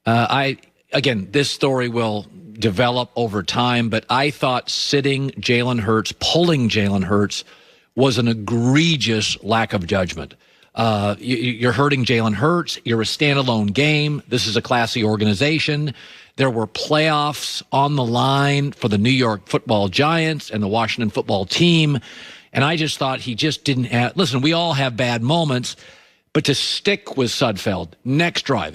Again, this story will develop over time, but I thought sitting Jalen Hurts, pulling Jalen Hurts, was an egregious lack of judgment. You're hurting Jalen Hurts. You're a standalone game. This is a classy organization. There were playoffs on the line for the New York Football Giants and the Washington Football Team, and I just thought he just didn't have... Listen, we all have bad moments, but to stick with Sudfeld, next drive,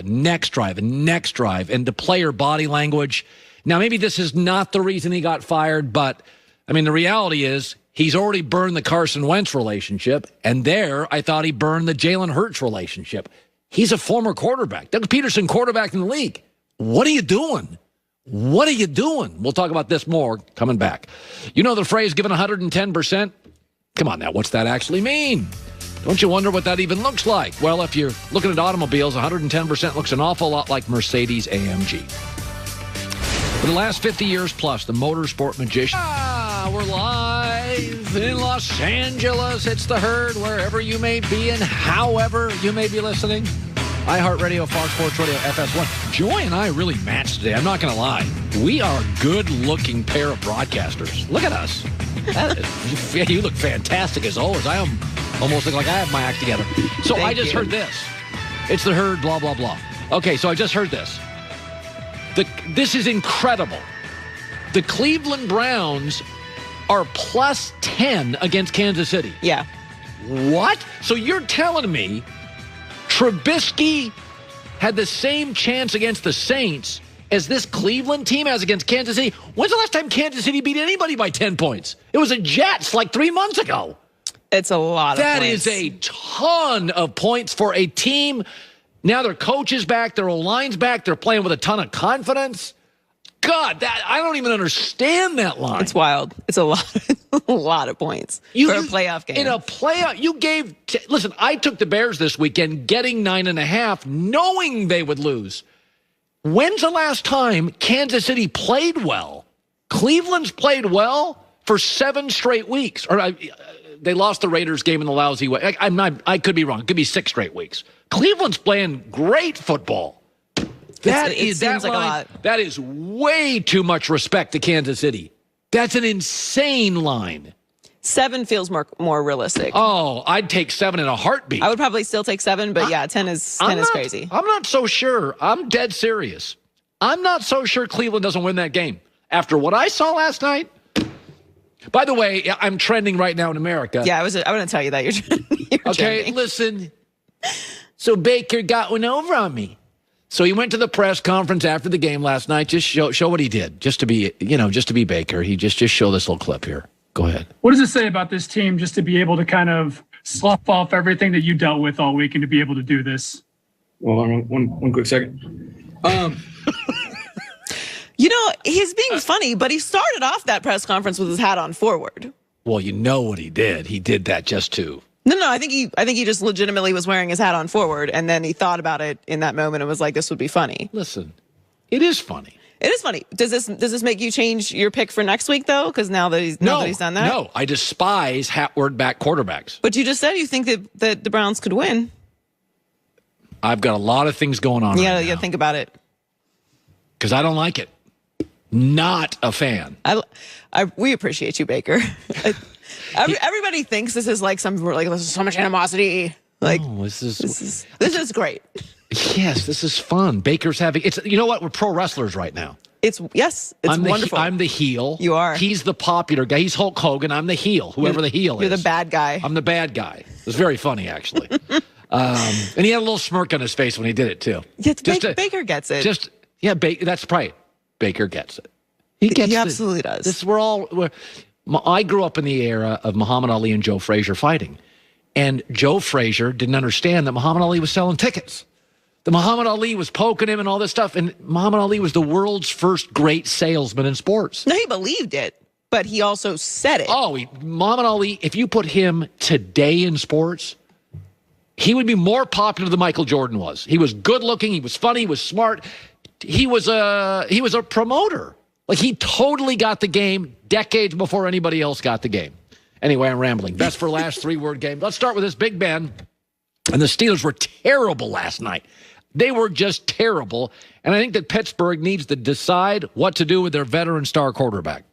and the player body language. Now, maybe this is not the reason he got fired, but, I mean, the reality is he's already burned the Carson Wentz relationship, and there I thought he burned the Jalen Hurts relationship. He's a former quarterback. Doug Pederson, quarterback in the league. What are you doing? What are you doing? We'll talk about this more coming back. You know the phrase, given 110%? Come on now, what's that actually mean? Don't you wonder what that even looks like? Well, if you're looking at automobiles, 110% looks an awful lot like Mercedes-AMG. For the last 50 years plus, the motorsport magician. We're live in Los Angeles. It's The Herd, wherever you may be and however you may be listening. iHeartRadio, Fox Sports Radio, FS1. Joy and I really matched today. I'm not going to lie. We are a good-looking pair of broadcasters. Look at us. You look fantastic as always. I almost look like I have my act together. So I just heard this. It's The Herd, blah, blah, blah. Okay, so I just heard this. This is incredible. The Cleveland Browns are plus 10 against Kansas City. Yeah. What? So you're telling me Trubisky had the same chance against the Saints as this Cleveland team has against Kansas City? When's the last time Kansas City beat anybody by 10 points? It was the Jets like 3 months ago. It's a lot of points. That is a ton of points for a team. Now their coach is back, their O-line's back, they're playing with a ton of confidence. God, I don't even understand that line. It's wild. It's a lot of points for a playoff game. In a playoff, you gave... Listen, I took the Bears this weekend getting 9.5, knowing they would lose. When's the last time Kansas City played well? Cleveland's played well for 7 straight weeks. Or they lost the Raiders game in the lousy way. I could be wrong. It could be 6 straight weeks. Cleveland's playing great football. That is a lot. That is way too much respect to Kansas City. That's an insane line. 7 feels more realistic. Oh, I'd take 7 in a heartbeat. I would probably still take 7, but 10 is crazy. I'm not so sure. I'm dead serious. I'm not so sure Cleveland doesn't win that game. After what I saw last night. By the way, I'm trending right now in America. Yeah, I want to tell you that you're okay, trending. Listen. So Baker got one over on me. So he went to the press conference after the game last night. Just show what he did, just to be Baker. He just show this little clip here. Go ahead. What does it say about this team just to be able to kind of slough off everything that you dealt with all week and to be able to do this? Well, one quick second. He's being funny, but he started off that press conference with his hat on forward. Well, you know what he did. He did that just to... No, I think he just legitimately was wearing his hat on forward, and then he thought about it in that moment and was like, "This would be funny." Listen, it is funny. It is funny. Does this make you change your pick for next week though? Because now that he's done that. No, I despise hat-word back quarterbacks. But you just said you think that the Browns could win. I've got a lot of things going on. Yeah, you think about it. Because I don't like it. Not a fan. We appreciate you, Baker. Everybody thinks this is like this is so much animosity. Like this is great. Yes, this is fun. Baker's having you know what? We're pro wrestlers right now. It's wonderful. I'm the heel. You are. He's the popular guy. He's Hulk Hogan. I'm the heel. Whoever the heel is. You're the bad guy. I'm the bad guy. It was very funny actually. And he had a little smirk on his face when he did it too. Yeah, Baker gets it. That's right. Baker gets it. He absolutely does. I grew up in the era of Muhammad Ali and Joe Frazier fighting. And Joe Frazier didn't understand that Muhammad Ali was selling tickets. The Muhammad Ali was poking him and all this stuff. And Muhammad Ali was the world's first great salesman in sports. No, he believed it, but he also said it. Oh, Muhammad Ali, if you put him today in sports, he would be more popular than Michael Jordan was. He was good looking. He was funny. He was smart. He was a promoter. Like, he totally got the game decades before anybody else got the game. Anyway, I'm rambling. Best for last 3-word game. Let's start with this. Big Ben and the Steelers were terrible last night. They were just terrible. And I think that Pittsburgh needs to decide what to do with their veteran star quarterback.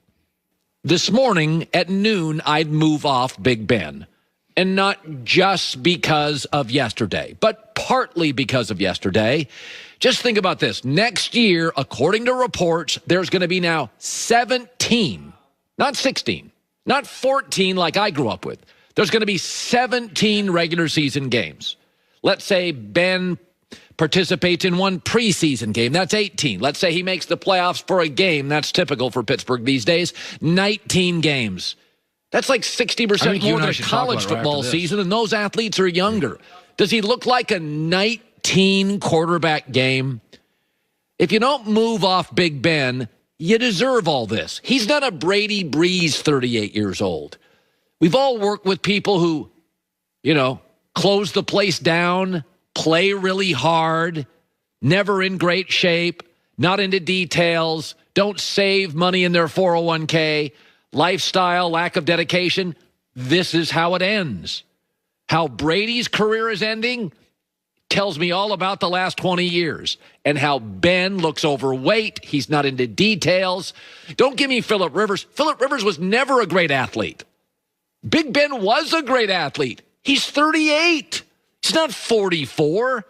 This morning at noon, I'd move off Big Ben. And not just because of yesterday, but partly because of yesterday. Just think about this. Next year, according to reports, there's going to be now 17, not 16, not 14 like I grew up with. There's going to be 17 regular season games. Let's say Ben participates in one preseason game. That's 18. Let's say he makes the playoffs for a game. That's typical for Pittsburgh these days. 19 games. That's like 60% more than a college football season, and those athletes are younger. Does he look like a 19 quarterback game? If you don't move off Big Ben, you deserve all this. He's not a Brady Breeze 38 years old. We've all worked with people who, close the place down, play really hard, never in great shape, not into details, don't save money in their 401k, lifestyle, lack of dedication. This is how it ends. How Brady's career is ending tells me all about the last 20 years. And how Ben looks overweight. He's not into details. Don't give me Phillip Rivers. Phillip Rivers was never a great athlete. Big Ben was a great athlete. He's 38. He's not 44.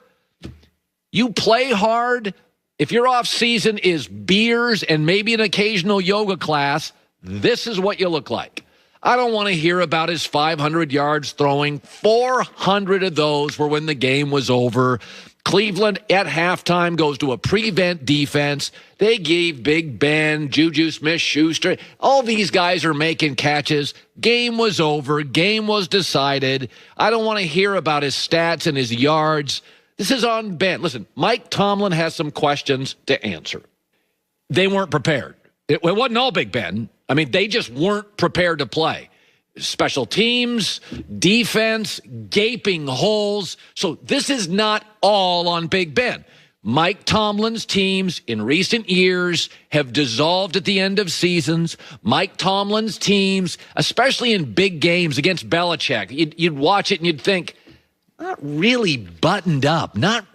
You play hard. If your off season is beers and maybe an occasional yoga class, this is what you look like. I don't want to hear about his 500 yards throwing. 400 of those were when the game was over. Cleveland at halftime goes to a prevent defense. They gave Big Ben, Juju Smith-Schuster. All these guys are making catches. Game was over. Game was decided. I don't want to hear about his stats and his yards. This is on Ben. Listen, Mike Tomlin has some questions to answer. They weren't prepared. It wasn't all Big Ben. I mean, they just weren't prepared to play. Special teams, defense, gaping holes. So this is not all on Big Ben. Mike Tomlin's teams in recent years have dissolved at the end of seasons. Mike Tomlin's teams, especially in big games against Belichick, you'd watch it and you'd think, not really buttoned up, not